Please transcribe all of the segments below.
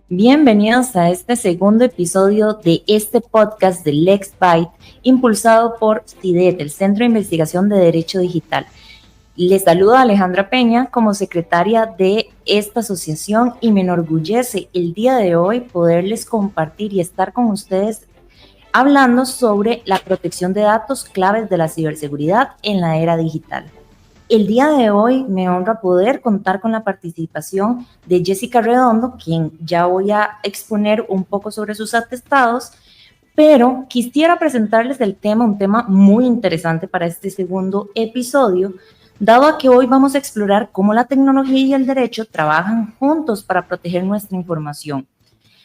Bienvenidos a este segundo episodio de este podcast de LexByte, impulsado por CIDET, el Centro de Investigación de Derecho Digital. Les saluda Alejandra Peña como secretaria de esta asociación y me enorgullece el día de hoy poderles compartir y estar con ustedes hablando sobre la protección de datos claves de la ciberseguridad en la era digital. El día de hoy me honra poder contar con la participación de Jessica Redondo, quien ya voy a exponer un poco sobre sus atestados, pero quisiera presentarles un tema muy interesante para este segundo episodio, dado a que hoy vamos a explorar cómo la tecnología y el derecho trabajan juntos para proteger nuestra información.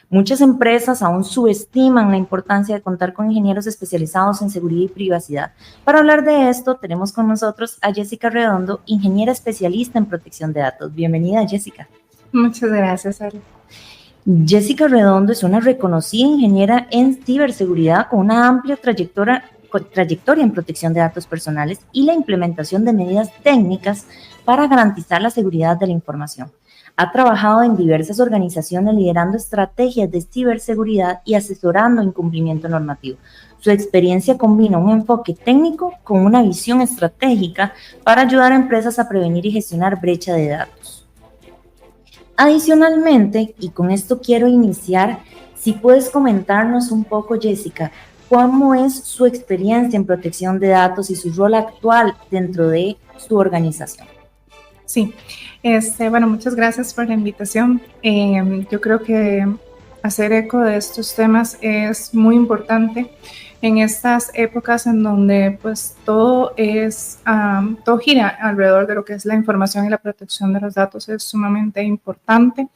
Muchas empresas aún subestiman la importancia de contar con ingenieros especializados en seguridad y privacidad. Para hablar de esto, tenemos con nosotros a Jessica Redondo, ingeniera especialista en protección de datos. Bienvenida, Jessica. Muchas gracias, Ale. Jessica Redondo es una reconocida ingeniera en ciberseguridad con una amplia trayectoria en protección de datos personales y la implementación de medidas técnicas para garantizar la seguridad de la información. Ha trabajado en diversas organizaciones liderando estrategias de ciberseguridad y asesorando en cumplimiento normativo. Su experiencia combina un enfoque técnico con una visión estratégica para ayudar a empresas a prevenir y gestionar brecha de datos. Adicionalmente, y con esto quiero iniciar, si puedes comentarnos un poco, Jessica, ¿cómo es su experiencia en protección de datos y su rol actual dentro de su organización? Sí, bueno, muchas gracias por la invitación. Yo creo que hacer eco de estos temas es muy importante en estas épocas en donde pues todo gira alrededor de lo que es la información y la protección de los datos, es sumamente importante.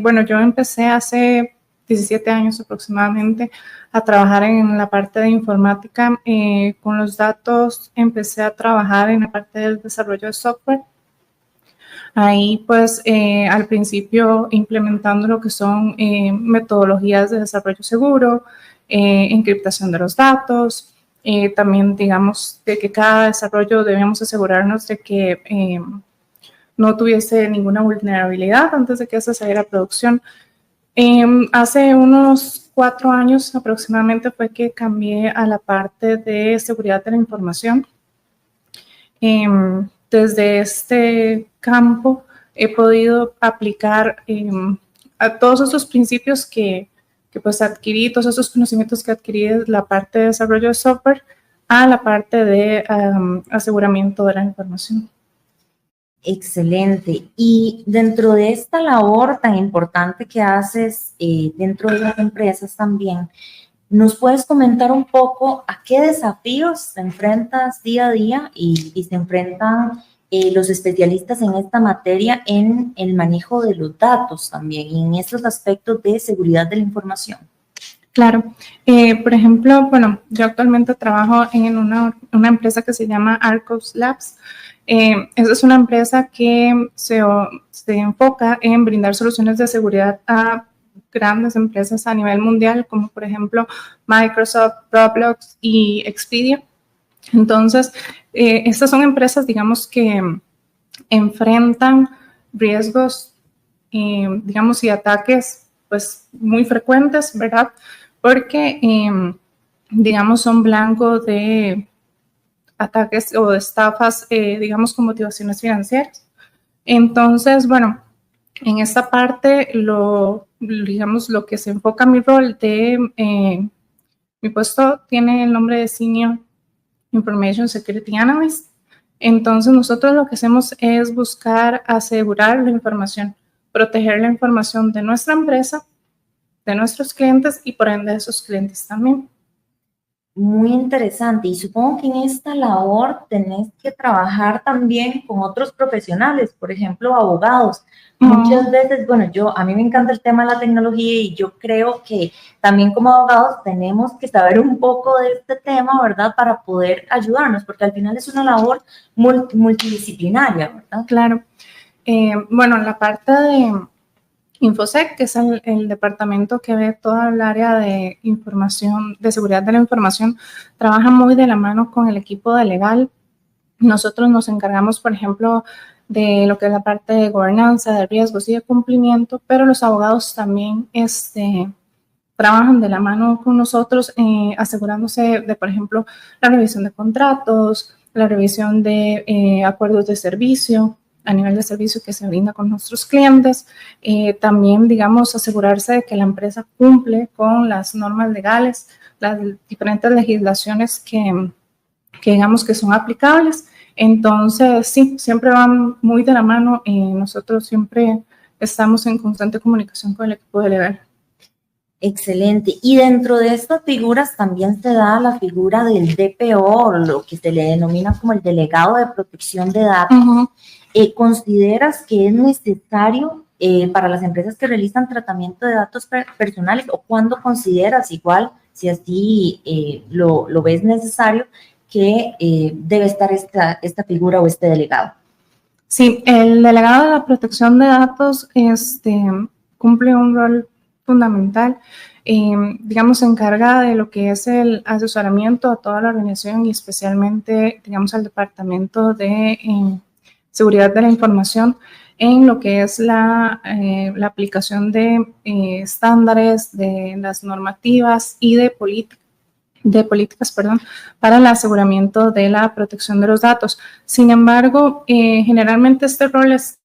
Bueno, yo empecé hace 17 años aproximadamente a trabajar en la parte de informática. Con los datos empecé a trabajar en la parte del desarrollo de software. Ahí pues al principio implementando lo que son metodologías de desarrollo seguro, encriptación de los datos, también digamos de que cada desarrollo debíamos asegurarnos de que no tuviese ninguna vulnerabilidad antes de que se saliera a producción. Hace unos 4 años aproximadamente fue que cambié a la parte de seguridad de la información. Desde este campo he podido aplicar a todos esos principios que pues adquirí, todos esos conocimientos que adquirí de la parte de desarrollo de software a la parte de aseguramiento de la información. Excelente. Y dentro de esta labor tan importante que haces dentro de las empresas también, ¿nos puedes comentar un poco a qué desafíos te enfrentas día a día y se enfrentan los especialistas en esta materia en el manejo de los datos también y en estos aspectos de seguridad de la información? Claro. Por ejemplo, bueno, yo actualmente trabajo en una empresa que se llama Arcos Labs. Esa es una empresa que se enfoca en brindar soluciones de seguridad a grandes empresas a nivel mundial, como por ejemplo Microsoft, Roblox y Expedia. Entonces, estas son empresas, digamos, que enfrentan riesgos, digamos, y ataques, pues, muy frecuentes, ¿verdad? Porque, digamos, son blanco de ataques o de estafas, digamos, con motivaciones financieras. Entonces, bueno, en esta parte, digamos, lo que se enfoca mi rol mi puesto tiene el nombre de Senior Information Security Analyst. Entonces, nosotros lo que hacemos es buscar asegurar la información, proteger la información de nuestra empresa, de nuestros clientes y por ende de esos clientes también. Muy interesante, y supongo que en esta labor tenés que trabajar también con otros profesionales, por ejemplo, abogados. Muchas veces, bueno, a mí me encanta el tema de la tecnología y yo creo que también como abogados tenemos que saber un poco de este tema, ¿verdad? Para poder ayudarnos, porque al final es una labor multidisciplinaria, ¿verdad? Claro. Bueno, en la parte de Infosec, que es el departamento que ve toda el área de información, de seguridad de la información, trabaja muy de la mano con el equipo de legal Nosotros nos encargamos, por ejemplo, de lo que es la parte de gobernanza, de riesgos y de cumplimiento, pero los abogados también trabajan de la mano con nosotros, asegurándose de, por ejemplo, la revisión de contratos, la revisión de acuerdos de servicio, a nivel de servicio que se brinda con nuestros clientes. También, digamos, asegurarse de que la empresa cumple con las normas legales, las diferentes legislaciones que digamos que son aplicables. Entonces, sí, siempre van muy de la mano y nosotros siempre estamos en constante comunicación con el equipo de legal. Excelente. Y dentro de estas figuras también se da la figura del DPO, lo que se le denomina como el delegado de protección de datos. ¿Consideras que es necesario para las empresas que realizan tratamiento de datos personales, o cuándo consideras, igual, si así lo ves necesario, que debe estar esta figura o este delegado? Sí, el delegado de la protección de datos cumple un rol fundamental. Digamos, se encarga de lo que es el asesoramiento a toda la organización y especialmente, digamos, al departamento de seguridad de la información en lo que es la aplicación de estándares, de las normativas y de políticas, para el aseguramiento de la protección de los datos. Sin embargo, generalmente este rol es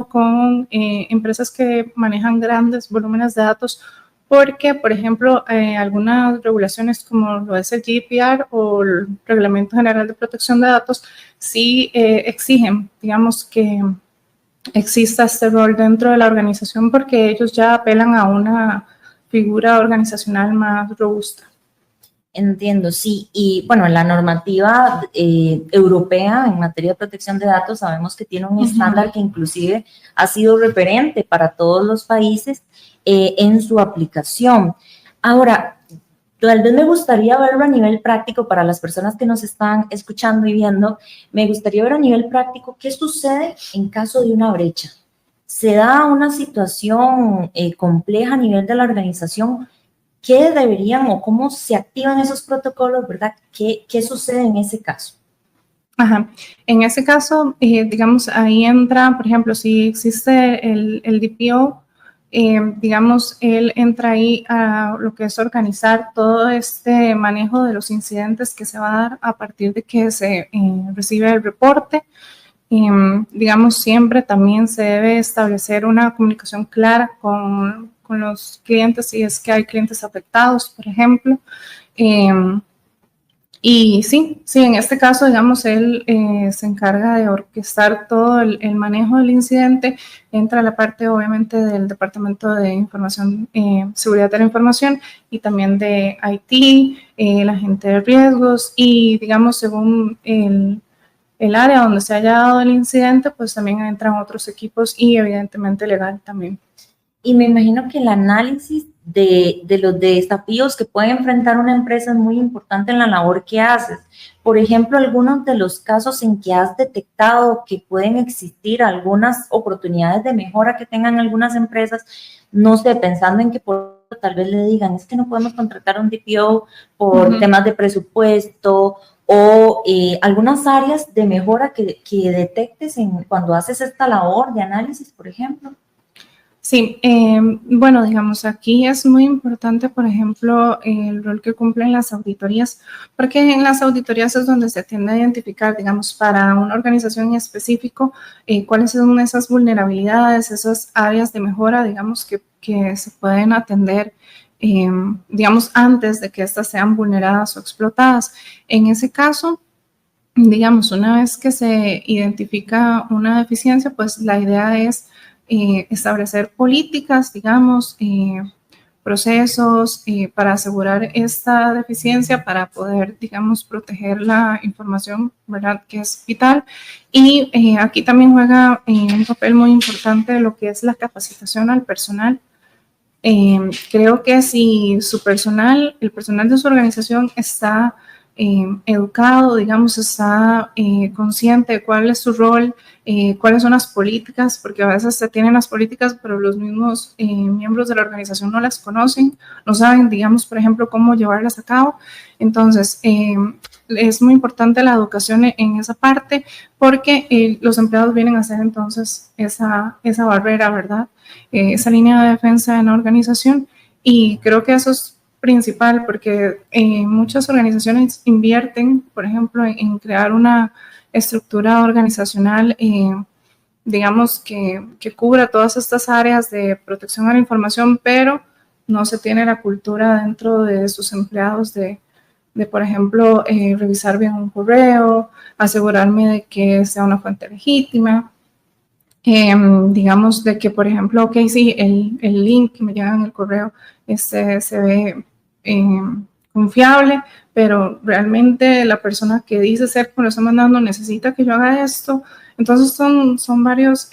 con empresas que manejan grandes volúmenes de datos, porque, por ejemplo, algunas regulaciones como lo es el GDPR o el Reglamento General de Protección de Datos sí exigen, digamos, que exista este rol dentro de la organización, porque ellos ya apelan a una figura organizacional más robusta. Entiendo, sí. Y bueno, la normativa europea en materia de protección de datos sabemos que tiene un estándar que inclusive ha sido referente para todos los países en su aplicación. Ahora, tal vez me gustaría verlo a nivel práctico para las personas que nos están escuchando y viendo. Me gustaría ver a nivel práctico qué sucede en caso de una brecha. ¿Se da una situación compleja a nivel de la organización? ¿Qué deberían o cómo se activan esos protocolos, verdad? ¿Qué sucede en ese caso? Ajá. En ese caso, digamos, ahí entra, por ejemplo, si existe el DPO, digamos, él entra ahí a lo que es organizar todo este manejo de los incidentes que se va a dar a partir de que se recibe el reporte. Digamos, siempre también se debe establecer una comunicación clara con los clientes, si es que hay clientes afectados, por ejemplo. Y sí, en este caso, digamos, él se encarga de orquestar todo el manejo del incidente. Entra la parte, obviamente, del Departamento de Información, Seguridad de la Información y también de IT, la gente de riesgos y, digamos, según el área donde se haya dado el incidente, pues también entran otros equipos y, evidentemente, legal también. Y me imagino que el análisis de los desafíos que puede enfrentar una empresa es muy importante en la labor que haces. Por ejemplo, algunos de los casos en que has detectado que pueden existir algunas oportunidades de mejora que tengan algunas empresas, no sé, pensando en que tal vez le digan, es que no podemos contratar un DPO por temas de presupuesto, o algunas áreas de mejora que detectes cuando haces esta labor de análisis, por ejemplo. Sí, bueno, digamos, aquí es muy importante, por ejemplo, el rol que cumplen las auditorías, porque en las auditorías es donde se tiende a identificar, digamos, para una organización en específico, cuáles son esas vulnerabilidades, esas áreas de mejora, digamos, que se pueden atender, digamos, antes de que estas sean vulneradas o explotadas. En ese caso, digamos, una vez que se identifica una deficiencia, pues la idea es establecer políticas, digamos, procesos para asegurar esta deficiencia, para poder, digamos, proteger la información, ¿verdad?, que es vital. Y aquí también juega un papel muy importante lo que es la capacitación al personal. Creo que si el personal de su organización está educado, digamos, está consciente de cuál es su rol, cuáles son las políticas, porque a veces se tienen las políticas, pero los mismos miembros de la organización no las conocen, no saben, digamos, por ejemplo, cómo llevarlas a cabo. Entonces, es muy importante la educación en esa parte, porque los empleados vienen a ser entonces esa barrera, ¿verdad? Esa línea de defensa en la organización, y creo que eso es principal, porque muchas organizaciones invierten, por ejemplo, en crear una estructura organizacional, digamos, que cubra todas estas áreas de protección a la información, pero no se tiene la cultura dentro de sus empleados de por ejemplo, revisar bien un correo, asegurarme de que sea una fuente legítima. Digamos de que, por ejemplo, ok, sí, el link que me llega en el correo se ve confiable, pero realmente la persona que dice ser que me lo está mandando necesita que yo haga esto. Entonces son varios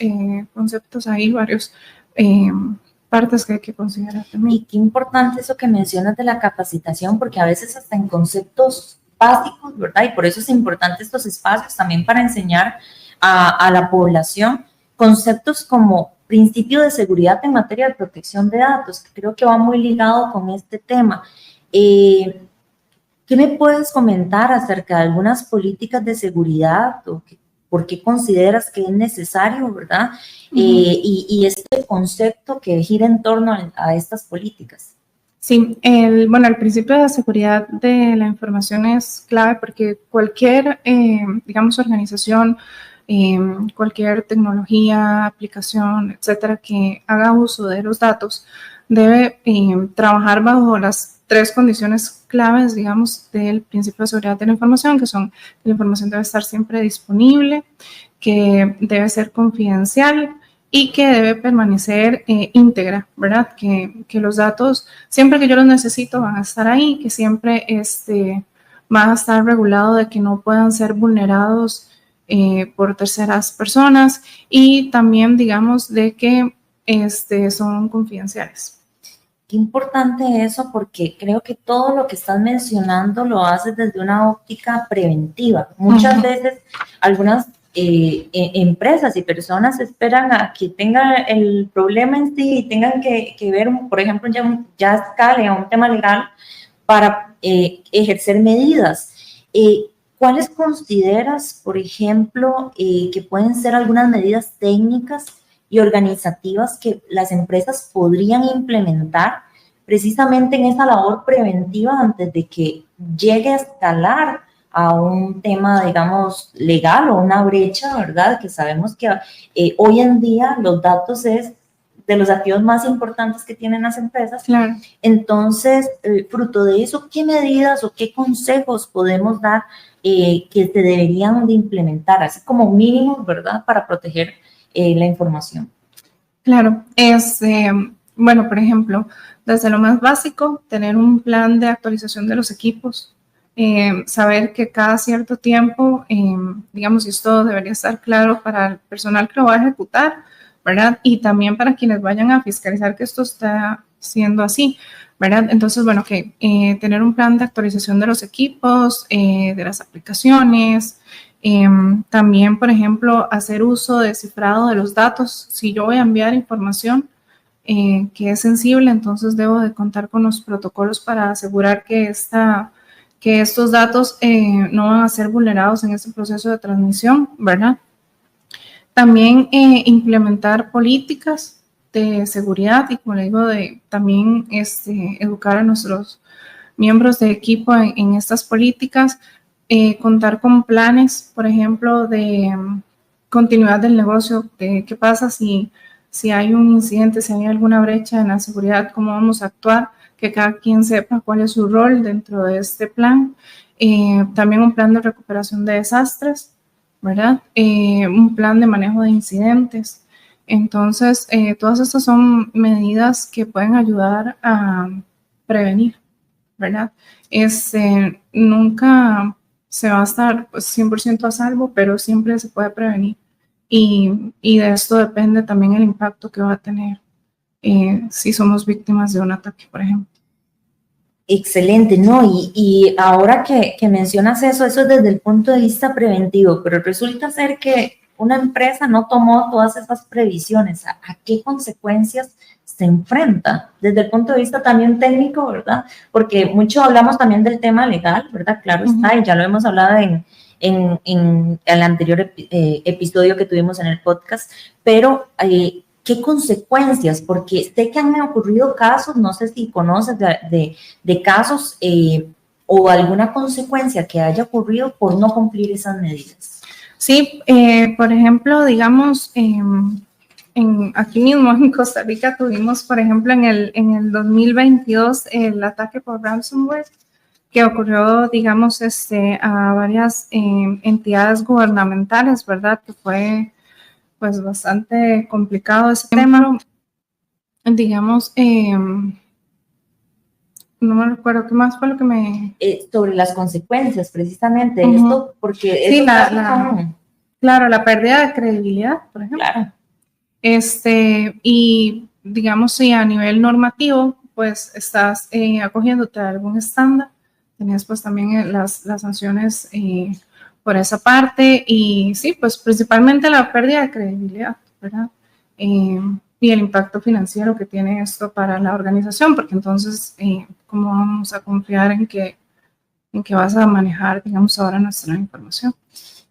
conceptos ahí, varios partes que hay que considerar también. Y qué importante eso que mencionas de la capacitación, porque a veces hasta en conceptos básicos, ¿verdad? Y por eso es importante estos espacios también para enseñar a la población conceptos como principio de seguridad en materia de protección de datos, que creo que va muy ligado con este tema. ¿Qué me puedes comentar acerca de algunas políticas de seguridad o por qué consideras que es necesario, verdad? Y este concepto que gira en torno a estas políticas. Sí, el principio de seguridad de la información es clave, porque cualquier, digamos, organización, cualquier tecnología, aplicación, etcétera, que haga uso de los datos, debe trabajar bajo las 3 condiciones claves, digamos, del principio de seguridad de la información, que son que la información debe estar siempre disponible, que debe ser confidencial y que debe permanecer íntegra, ¿verdad? Que los datos, siempre que yo los necesito, van a estar ahí, que siempre van a estar regulados, de que no puedan ser vulnerados por terceras personas, y también, digamos, de que son confidenciales. Qué importante eso, porque creo que todo lo que estás mencionando lo haces desde una óptica preventiva. Muchas veces algunas empresas y personas esperan a que tenga el problema en sí y tengan que ver, por ejemplo, ya escale a un tema legal para ejercer medidas. ¿Cuáles consideras, por ejemplo, que pueden ser algunas medidas técnicas y organizativas que las empresas podrían implementar precisamente en esa labor preventiva antes de que llegue a escalar a un tema, digamos, legal o una brecha, ¿verdad? Que sabemos que hoy en día los datos es de los activos más importantes que tienen las empresas. Claro. Entonces, fruto de eso, ¿qué medidas o qué consejos podemos dar que se deberían de implementar, así como mínimos, ¿verdad?, para proteger la información? Claro, bueno, por ejemplo, desde lo más básico, tener un plan de actualización de los equipos, saber que cada cierto tiempo, digamos, esto debería estar claro para el personal que lo va a ejecutar, ¿verdad? Y también para quienes vayan a fiscalizar que esto está siendo así, ¿verdad? Entonces, bueno, que tener un plan de actualización de los equipos, de las aplicaciones. También, por ejemplo, hacer uso de cifrado de los datos. Si yo voy a enviar información que es sensible, entonces debo de contar con los protocolos para asegurar que estos datos no van a ser vulnerados en este proceso de transmisión, ¿verdad? También implementar políticas de seguridad y, como le digo, también educar a nuestros miembros de equipo en estas políticas. Contar con planes, por ejemplo, de continuidad del negocio, de qué pasa si hay un incidente, si hay alguna brecha en la seguridad, cómo vamos a actuar, que cada quien sepa cuál es su rol dentro de este plan. También un plan de recuperación de desastres, ¿verdad? Un plan de manejo de incidentes. Entonces, todas estas son medidas que pueden ayudar a prevenir, ¿verdad? Nunca se va a estar pues, 100% a salvo, pero siempre se puede prevenir. Y de esto depende también el impacto que va a tener si somos víctimas de un ataque, por ejemplo. Excelente, ¿no? Y ahora que mencionas eso es desde el punto de vista preventivo, pero resulta ser que una empresa no tomó todas esas previsiones. ¿A qué consecuencias se enfrenta? Desde el punto de vista también técnico, ¿verdad? Porque mucho hablamos también del tema legal, ¿verdad? Claro está, y ya lo hemos hablado en el anterior episodio que tuvimos en el podcast, pero ¿qué consecuencias? Porque sé que han ocurrido casos, no sé si conoces de casos o alguna consecuencia que haya ocurrido por no cumplir esas medidas. Sí, por ejemplo, digamos, aquí mismo en Costa Rica tuvimos, por ejemplo, en el 2022 el ataque por ransomware que ocurrió, digamos, a varias entidades gubernamentales, ¿verdad? Que fue pues bastante complicado ese tema. Digamos, no me recuerdo qué más fue lo que me... sobre las consecuencias, precisamente, de esto, porque... Sí, claro, la pérdida de credibilidad, por ejemplo. Claro. Y digamos, si a nivel normativo, pues estás acogiéndote a algún estándar, tenías pues también las sanciones por esa parte y sí, pues principalmente la pérdida de credibilidad, ¿verdad? Y el impacto financiero que tiene esto para la organización, porque entonces, ¿cómo vamos a confiar en que vas a manejar, digamos, ahora nuestra información?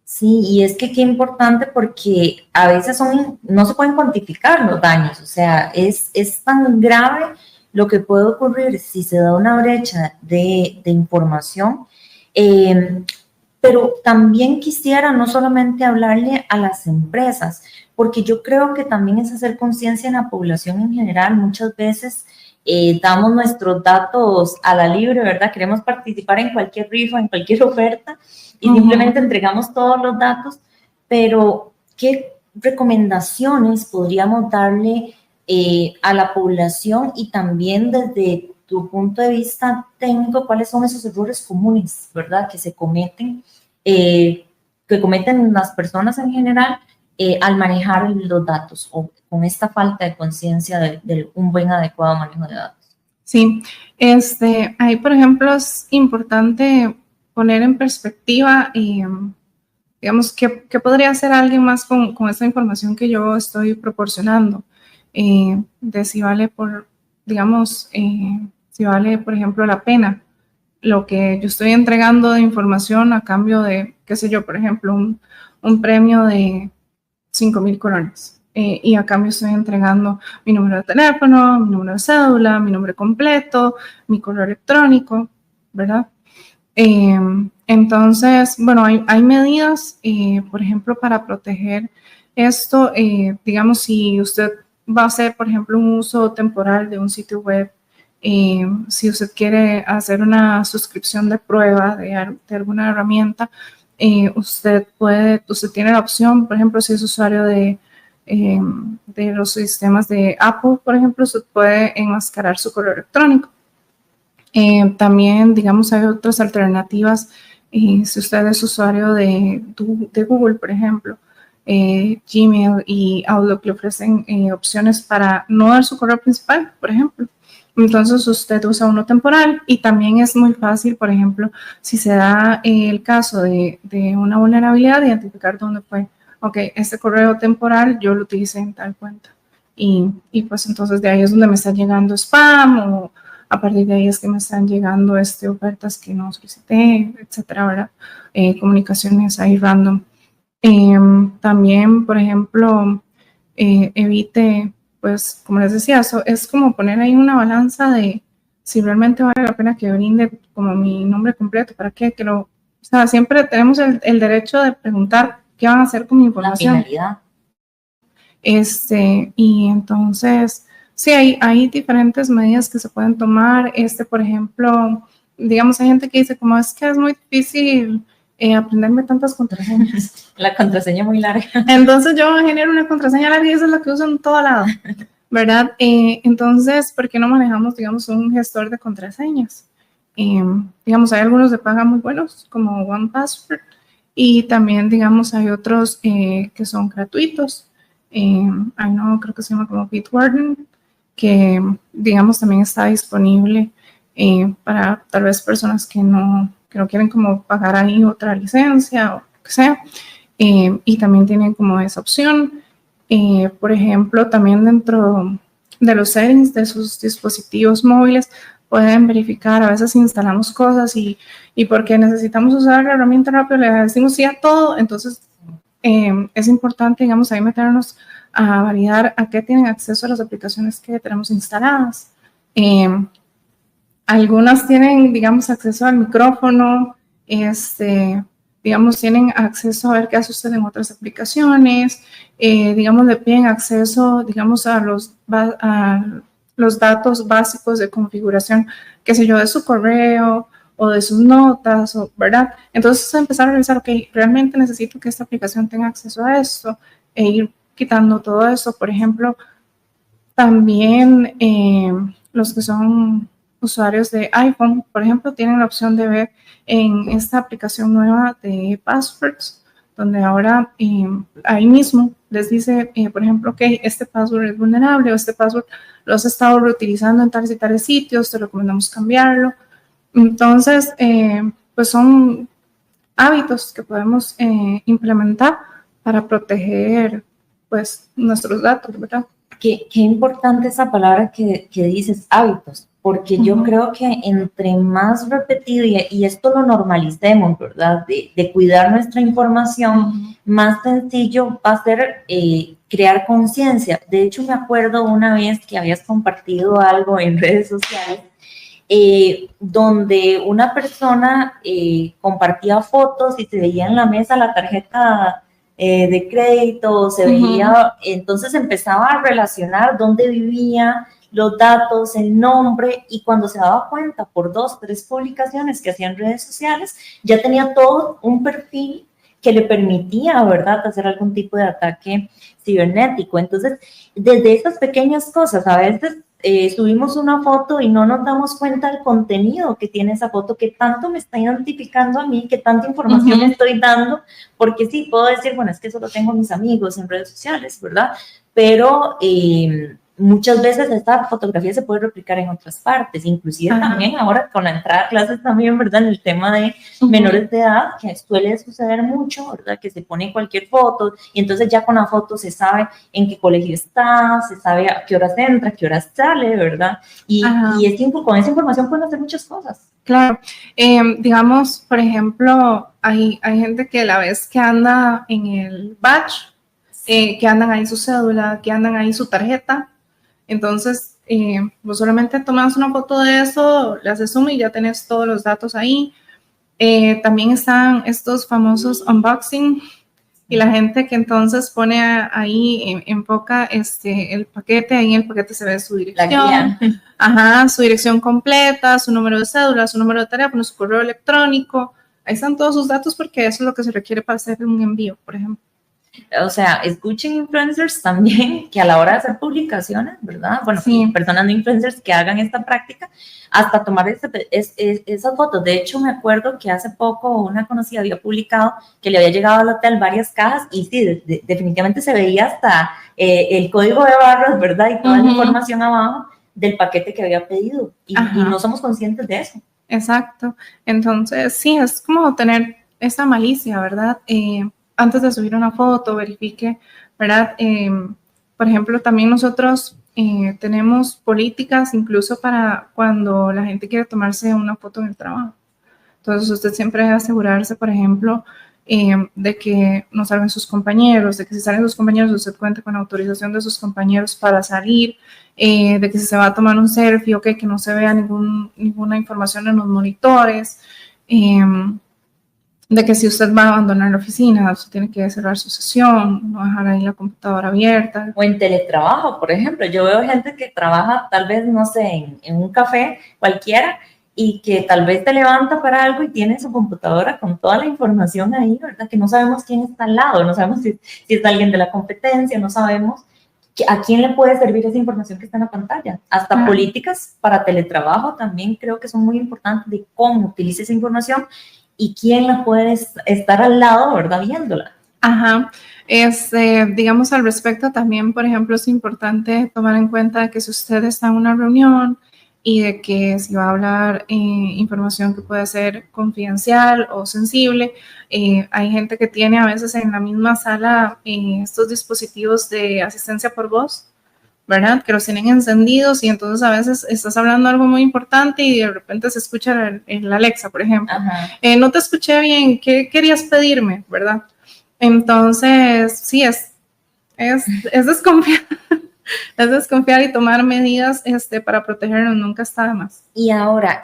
Sí, y es que qué importante porque a veces no se pueden cuantificar los daños, o sea, es tan grave lo que puede ocurrir si se da una brecha de información, pero también quisiera no solamente hablarle a las empresas, porque yo creo que también es hacer conciencia en la población en general. Muchas veces damos nuestros datos a la libre, ¿verdad? Queremos participar en cualquier rifa, en cualquier oferta, y simplemente entregamos todos los datos, pero ¿qué recomendaciones podríamos darle a la población y también desde tu punto de vista técnico, cuáles son esos errores comunes, ¿verdad? Que se cometen, que cometen las personas en general al manejar los datos o con esta falta de conciencia de un buen, adecuado manejo de datos. Sí, ahí por ejemplo es importante poner en perspectiva, digamos, ¿qué podría hacer alguien más con esta información que yo estoy proporcionando? De si vale digamos, si vale, por ejemplo, la pena lo que yo estoy entregando de información a cambio de, qué sé yo, por ejemplo, un premio de 5,000 colones. Y a cambio estoy entregando mi número de teléfono, mi número de cédula, mi nombre completo, mi correo electrónico, ¿verdad? Entonces, bueno, hay medidas, por ejemplo, para proteger esto. Digamos, si usted va a hacer, por ejemplo, un uso temporal de un sitio web, si usted quiere hacer una suscripción de prueba de alguna herramienta, usted tiene la opción, por ejemplo, si es usuario de los sistemas de Apple, por ejemplo, usted puede enmascarar su correo electrónico. También, digamos, hay otras alternativas. Si usted es usuario de Google, por ejemplo, Gmail y Outlook le ofrecen opciones para no dar su correo principal, por ejemplo. Entonces usted usa uno temporal y también es muy fácil, por ejemplo, si se da el caso de una vulnerabilidad, identificar dónde fue. Ok, este correo temporal yo lo utilicé en tal cuenta. Y pues entonces de ahí es donde me está llegando spam o a partir de ahí es que me están llegando ofertas que no solicité, etcétera, ¿verdad? Comunicaciones ahí random. También, por ejemplo, evite, pues, como les decía, eso es como poner ahí una balanza de si realmente vale la pena que brinde como mi nombre completo, ¿para qué? O sea, siempre tenemos el derecho de preguntar qué van a hacer con mi información. La finalidad. Y entonces, sí, hay diferentes medidas que se pueden tomar. Por ejemplo, digamos, hay gente que dice como es que es muy difícil aprenderme tantas contraseñas. La contraseña muy larga. Entonces yo genero una contraseña larga y esa es la que uso en todo lado, ¿verdad? Entonces, ¿por qué no manejamos, digamos, un gestor de contraseñas? Digamos, hay algunos de paga muy buenos, como OnePassword, y también, digamos, hay otros que son gratuitos. Creo que se llama como Bitwarden, que digamos también está disponible para tal vez personas que no quieren como pagar ahí otra licencia o lo que sea, y también tienen como esa opción. Por ejemplo, también dentro de los settings de sus dispositivos móviles pueden verificar, a veces instalamos cosas y porque necesitamos usar la herramienta rápido le decimos sí a todo, entonces es importante, digamos, ahí meternos a validar a qué tienen acceso a las aplicaciones que tenemos instaladas. Algunas tienen, digamos, acceso al micrófono, digamos, tienen acceso a ver qué hace usted en otras aplicaciones, digamos, le piden acceso, digamos, a los datos básicos de configuración, qué sé yo, de su correo o de sus notas, ¿verdad? Entonces, empezar a revisar, ok, realmente necesito que esta aplicación tenga acceso a esto e ir quitando todo eso. Por ejemplo, también los que son usuarios de iPhone, por ejemplo, tienen la opción de ver en esta aplicación nueva de Passwords, donde ahora ahí mismo les dice, por ejemplo, ok, este password es vulnerable o este password lo has estado reutilizando en tales y tales sitios, te recomendamos cambiarlo. Entonces, pues son hábitos que podemos implementar para proteger pues nuestros datos, ¿verdad? Qué importante esa palabra que dices, hábitos, porque yo creo que entre más repetido, y esto lo normalicemos, ¿verdad? De cuidar nuestra información, más sencillo va a ser crear conciencia. De hecho, me acuerdo una vez que habías compartido algo en redes sociales, donde una persona compartía fotos y se veía en la mesa la tarjeta de crédito, se veía, entonces empezaba a relacionar dónde vivía, los datos, el nombre, y cuando se daba cuenta por 2, 3 publicaciones que hacían redes sociales, ya tenía todo un perfil que le permitía, ¿verdad?, hacer algún tipo de ataque cibernético. Entonces, desde esas pequeñas cosas, a veces subimos una foto y no nos damos cuenta del contenido que tiene esa foto, que tanto me está identificando a mí, que tanta información me estoy dando, porque sí, puedo decir, bueno, es que solo tengo mis amigos en redes sociales, ¿verdad? Pero muchas veces esta fotografía se puede replicar en otras partes, inclusive también ahora con la entrada a clases también, ¿verdad? En el tema de menores de edad, que suele suceder mucho, ¿verdad? Que se pone cualquier foto y entonces ya con la foto se sabe en qué colegio está, se sabe a qué horas entra, a qué horas sale, ¿verdad? Y con esa información pueden hacer muchas cosas. Claro, digamos, por ejemplo, hay gente que la vez que anda en el badge, que andan ahí su cédula, que andan ahí su tarjeta. Entonces, vos solamente tomas una foto de eso, le haces zoom y ya tenés todos los datos ahí. También están estos famosos unboxing y la gente que entonces pone ahí, enfoca el paquete, ahí en el paquete se ve su dirección, su dirección completa, su número de cédula, su número de teléfono, su correo electrónico. Ahí están todos sus datos porque eso es lo que se requiere para hacer un envío, por ejemplo. O sea, escuchen influencers también que a la hora de hacer publicaciones, ¿verdad? Bueno, personas no influencers que hagan esta práctica, hasta tomar esas fotos. De hecho, me acuerdo que hace poco una conocida había publicado que le había llegado al hotel varias cajas y sí, definitivamente se veía hasta el código de barras, ¿verdad? Y toda la información abajo del paquete que había pedido. Y no somos conscientes de eso. Exacto. Entonces, sí, es como tener esta malicia, ¿verdad? Antes de subir una foto, verifique, ¿verdad? Por ejemplo, también nosotros tenemos políticas incluso para cuando la gente quiere tomarse una foto en el trabajo. Entonces, usted siempre debe asegurarse, por ejemplo, de que no salgan sus compañeros, de que si salen sus compañeros, usted cuente con la autorización de sus compañeros para salir, de que si se va a tomar un selfie, okay, que no se vea ninguna información en los monitores, de que si usted va a abandonar la oficina, usted tiene que cerrar su sesión, no dejar ahí la computadora abierta. O en teletrabajo, por ejemplo. Yo veo gente que trabaja tal vez, no sé, en un café cualquiera y que tal vez te levanta para algo y tiene su computadora con toda la información ahí, ¿verdad? Que no sabemos quién está al lado, no sabemos si es alguien de la competencia, no sabemos a quién le puede servir esa información que está en la pantalla. Hasta políticas para teletrabajo también creo que son muy importantes de cómo utiliza esa información y quién la puede estar al lado, ¿verdad? Viéndola. Digamos al respecto también, por ejemplo, es importante tomar en cuenta que si usted está en una reunión y de que si va a hablar información que puede ser confidencial o sensible. Hay gente que tiene a veces en la misma sala estos dispositivos de asistencia por voz, ¿verdad? Que los tienen encendidos y entonces a veces estás hablando algo muy importante y de repente se escucha el Alexa, por ejemplo. No te escuché bien, ¿qué querías pedirme, verdad? Entonces, sí, es desconfiar. Es desconfiar y tomar medidas para protegernos, nunca está de más. Y ahora,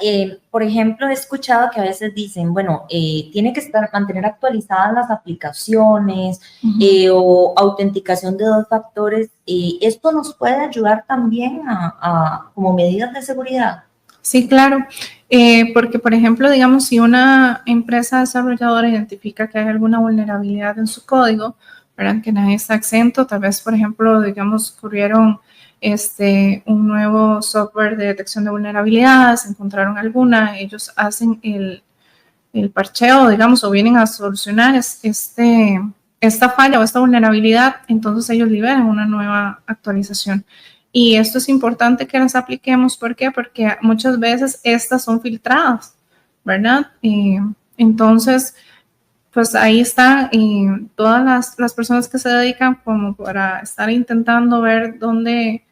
por ejemplo, he escuchado que a veces dicen, bueno, tiene que mantener actualizadas las aplicaciones o autenticación de 2 factores. ¿Esto nos puede ayudar también como medidas de seguridad? Sí, claro, porque por ejemplo, digamos, si una empresa desarrolladora identifica que hay alguna vulnerabilidad en su código, ¿verdad? Que nadie está exento, tal vez, por ejemplo, digamos, ocurrieron un nuevo software de detección de vulnerabilidades, encontraron alguna, ellos hacen el parcheo, digamos, o vienen a solucionar esta falla o esta vulnerabilidad, entonces ellos liberan una nueva actualización. Y esto es importante que las apliquemos, ¿por qué? Porque muchas veces estas son filtradas, ¿verdad? Entonces, pues ahí están todas las personas que se dedican como para estar intentando ver dónde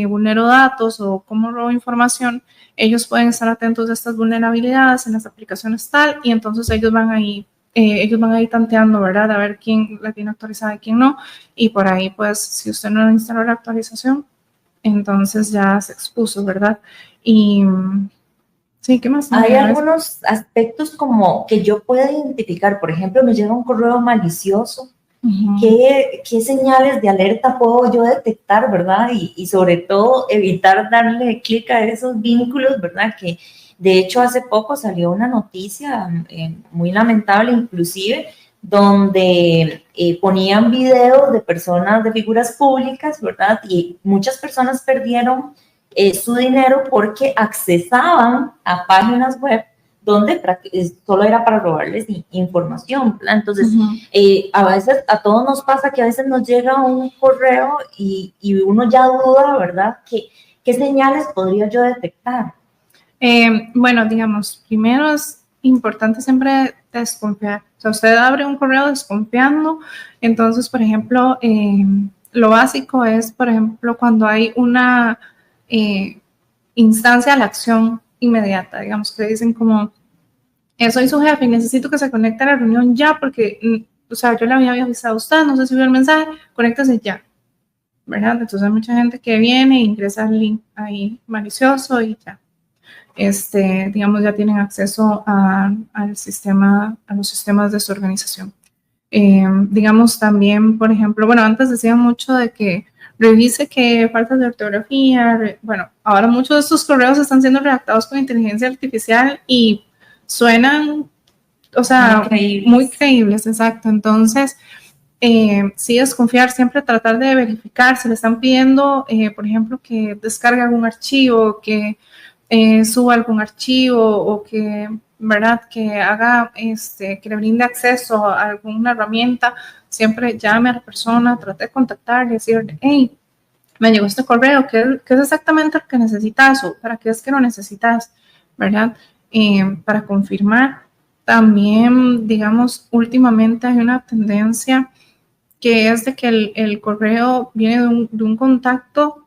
vulnero datos o cómo robo información. Ellos pueden estar atentos a estas vulnerabilidades en las aplicaciones tal, y entonces ellos van a ir tanteando, ¿verdad? A ver quién la tiene actualizada y quién no, y por ahí, pues, si usted no instaló la actualización, entonces ya se expuso, ¿verdad? Y sí, ¿qué más? Hay algunos aspectos como que yo pueda identificar, por ejemplo, me llega un correo malicioso. ¿Qué señales de alerta puedo yo detectar, verdad? Y sobre todo evitar darle clic a esos vínculos, ¿verdad? Que de hecho hace poco salió una noticia muy lamentable inclusive, donde ponían videos de personas, de figuras públicas, ¿verdad? Y muchas personas perdieron su dinero porque accesaban a páginas web donde solo era para robarles información, ¿verdad? Entonces, a veces a todos nos pasa que a veces nos llega un correo y uno ya duda, ¿verdad? ¿Qué señales podría yo detectar? Bueno, digamos, primero es importante siempre desconfiar. O sea, usted abre un correo desconfiando, entonces, por ejemplo, lo básico es, por ejemplo, cuando hay una instancia a la acción inmediata, digamos, que dicen como, soy su jefe y necesito que se conecte a la reunión ya porque, o sea, yo le había avisado a usted, no sé si vio el mensaje, conéctese ya, ¿verdad? Entonces hay mucha gente que viene e ingresa el link ahí malicioso y ya. Digamos, ya tienen acceso al sistema, a los sistemas de su organización. Digamos, también, por ejemplo, bueno, antes decía mucho de que revise que faltas de ortografía. Bueno, ahora muchos de estos correos están siendo redactados con inteligencia artificial y suenan, o sea, muy creíbles, exacto. Entonces, sí, desconfiar, siempre tratar de verificar si le están pidiendo, por ejemplo, que descargue algún archivo, que suba algún archivo o que, ¿verdad? Que haga, que le brinde acceso a alguna herramienta, siempre llame a la persona, trate de contactarle, decirle, hey, me llegó este correo, ¿qué es exactamente lo que necesitas o para qué es que lo necesitas, ¿verdad? Para confirmar. También, digamos, últimamente hay una tendencia que es de que el correo viene de un contacto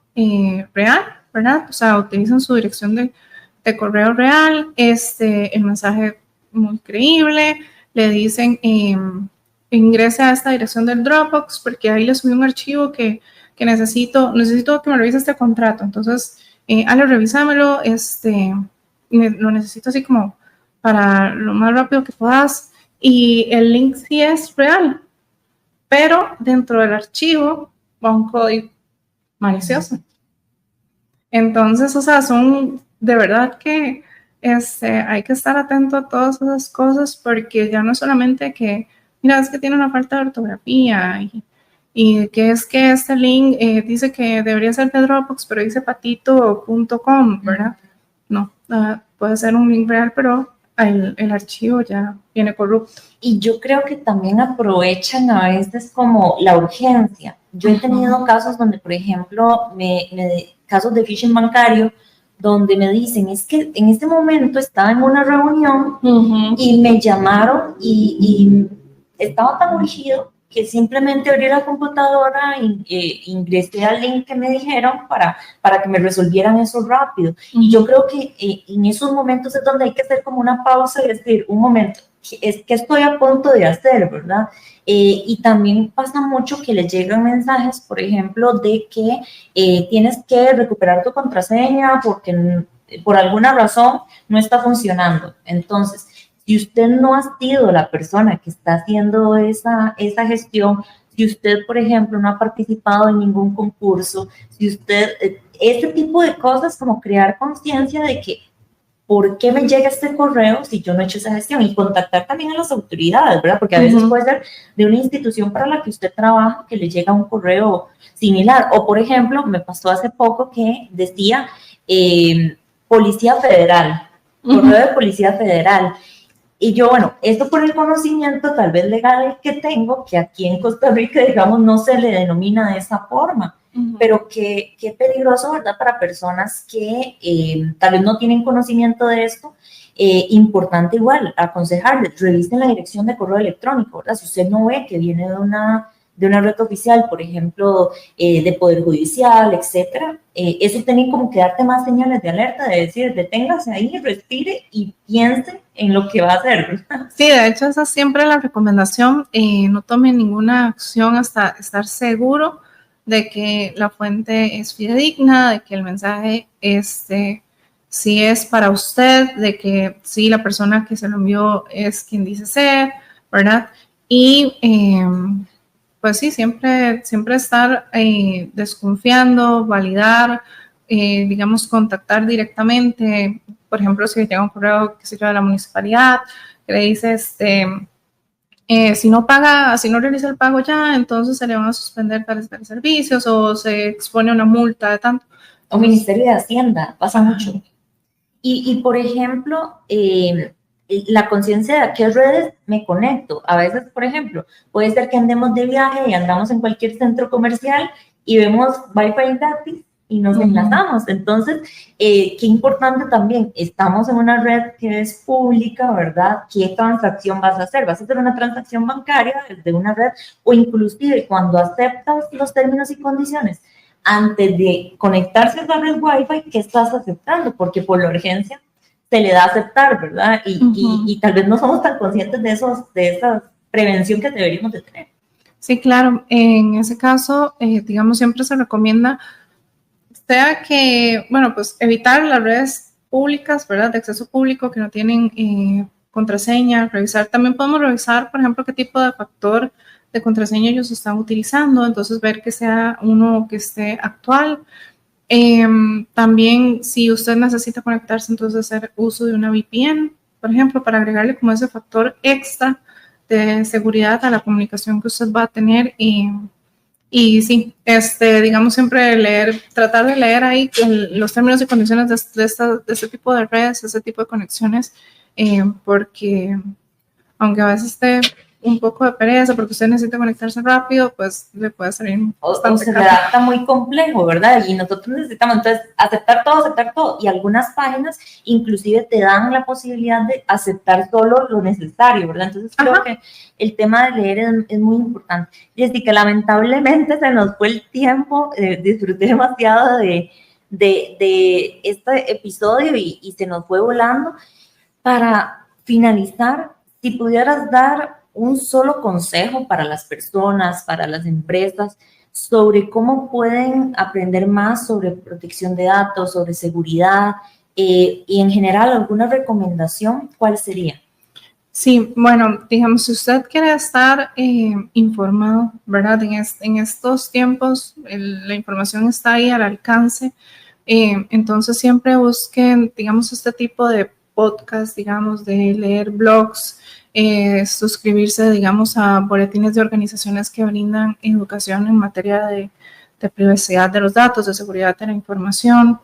real, ¿verdad? O sea, utilizan su dirección de correo real, el mensaje muy creíble, le dicen ingrese a esta dirección del Dropbox porque ahí le subí un archivo que necesito que me revise este contrato. Entonces, Ale, revísamelo, lo necesito así como para lo más rápido que puedas. Y el link sí es real, pero dentro del archivo va un código malicioso. Entonces, o sea, son de verdad que hay que estar atento a todas esas cosas porque ya no es solamente que, mira, es que tiene una falta de ortografía y que es que este link dice que debería ser de Dropbox, pero dice patito.com, ¿verdad? No, puede ser un link real, pero el archivo ya viene corrupto. Y yo creo que también aprovechan a veces como la urgencia. Yo he tenido casos donde, por ejemplo, casos de phishing bancario, donde me dicen, es que en este momento estaba en una reunión y me llamaron y estaba tan urgido que simplemente abrí la computadora e ingresé al link que me dijeron para que me resolvieran eso rápido. Y yo creo que en esos momentos es donde hay que hacer como una pausa y decir, un momento, es que estoy a punto de hacer, ¿verdad? Y también pasa mucho que les llegan mensajes, por ejemplo, de que tienes que recuperar tu contraseña porque por alguna razón no está funcionando. Entonces, si usted no ha sido la persona que está haciendo esa gestión, si usted, por ejemplo, no ha participado en ningún concurso, si usted, ese tipo de cosas como crear conciencia de que ¿por qué me llega este correo si yo no he hecho esa gestión? Y contactar también a las autoridades, ¿verdad? Porque a veces puede ser de una institución para la que usted trabaja que le llega un correo similar. O, por ejemplo, me pasó hace poco que decía Policía Federal, correo de Policía Federal. Y yo, bueno, esto por el conocimiento tal vez legal que tengo, que aquí en Costa Rica, digamos, no se le denomina de esa forma. Pero qué peligroso, ¿verdad? Para personas que tal vez no tienen conocimiento de esto. Importante igual, aconsejarles, revisen la dirección de correo electrónico, ¿verdad? Si usted no ve que viene de una red oficial, por ejemplo, de Poder Judicial, etcétera, eso tiene como que darte más señales de alerta, de decir, deténgase ahí, respire y piense en lo que va a hacer, ¿verdad? Sí, de hecho esa es siempre la recomendación, no tome ninguna acción hasta estar seguro de que la fuente es fidedigna, de que el mensaje sí es para usted, de que sí la persona que se lo envió es quien dice ser, ¿verdad? Y pues sí, siempre estar desconfiando, validar, digamos, contactar directamente. Por ejemplo, si llega un correo, que se llama de la municipalidad, que le dice, si no realiza el pago ya, entonces se le van a suspender tales servicios o se expone a una multa de tanto. O Ministerio de Hacienda, pasa mucho. Y por ejemplo, la conciencia de a qué redes me conecto. A veces, por ejemplo, puede ser que andemos de viaje y andamos en cualquier centro comercial y vemos Wi-Fi gratis y nos enlazamos. Entonces, qué importante también, estamos en una red que es pública, ¿verdad? ¿Qué transacción vas a hacer? ¿Vas a hacer una transacción bancaria desde una red? O inclusive cuando aceptas los términos y condiciones, antes de conectarse a la red Wi-Fi, ¿qué estás aceptando? Porque por la urgencia se le da a aceptar, ¿verdad? Y tal vez no somos tan conscientes de esa prevención que deberíamos de tener. Sí, claro. En ese caso, digamos, siempre se recomienda que, bueno, pues evitar las redes públicas, ¿verdad? De acceso público que no tienen contraseña. También podemos revisar, por ejemplo, qué tipo de factor de contraseña ellos están utilizando, entonces ver que sea uno que esté actual. También si usted necesita conectarse, entonces hacer uso de una VPN, por ejemplo, para agregarle como ese factor extra de seguridad a la comunicación que usted va a tener. Y sí, digamos siempre tratar de leer ahí los términos y condiciones de este tipo de redes, ese tipo de conexiones, porque aunque a veces esté un poco de pereza porque usted necesita conectarse rápido, pues le puede salir bastante o se redacta muy complejo, ¿verdad? Y nosotros necesitamos entonces aceptar todo, y algunas páginas inclusive te dan la posibilidad de aceptar solo lo necesario, ¿verdad? Entonces creo que el tema de leer es muy importante. Jessica, lamentablemente se nos fue el tiempo, disfruté demasiado de este episodio y se nos fue volando. Para finalizar, si pudieras dar un solo consejo para las personas, para las empresas, sobre cómo pueden aprender más sobre protección de datos, sobre seguridad y en general alguna recomendación, ¿cuál sería? Sí, bueno, digamos, si usted quiere estar informado, ¿verdad? En estos tiempos la información está ahí al alcance, entonces siempre busquen, digamos, este tipo de podcast, digamos, de leer blogs, suscribirse, digamos, a boletines de organizaciones que brindan educación en materia de privacidad de los datos, de seguridad de la información,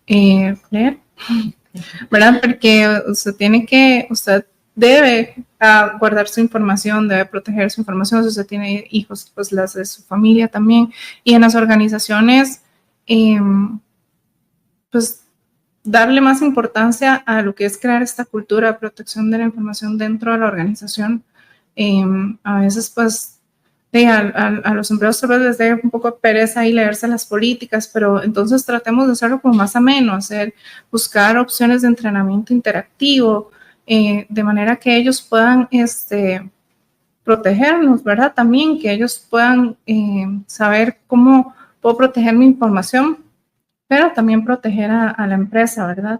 leer, ¿verdad? Porque usted debe guardar su información, debe proteger su información. Si usted tiene hijos, pues las de su familia también. Y en las organizaciones, pues darle más importancia a lo que es crear esta cultura de protección de la información dentro de la organización. A veces, pues, a los empleados tal vez les dé un poco de pereza ahí leerse las políticas, pero entonces tratemos de hacerlo como más ameno, buscar opciones de entrenamiento interactivo, de manera que ellos puedan protegernos, ¿verdad? También que ellos puedan saber cómo puedo proteger mi información, pero también proteger a la empresa, ¿verdad?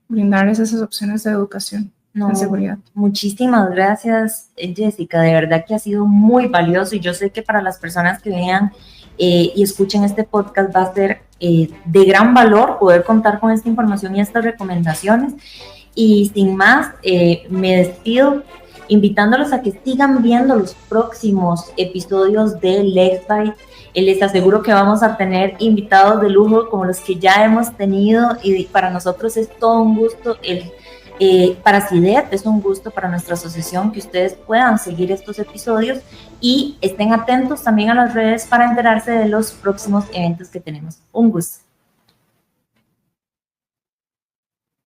Brindarles esas opciones de educación. No, en seguridad. Muchísimas gracias, Jessica. De verdad que ha sido muy valioso y yo sé que para las personas que vean y escuchen este podcast va a ser de gran valor poder contar con esta información y estas recomendaciones. Y sin más, me despido invitándolos a que sigan viendo los próximos episodios de LexBite. Les aseguro que vamos a tener invitados de lujo como los que ya hemos tenido y para nosotros es todo un gusto para CIDET, es un gusto para nuestra asociación que ustedes puedan seguir estos episodios y estén atentos también a las redes para enterarse de los próximos eventos que tenemos. Un gusto.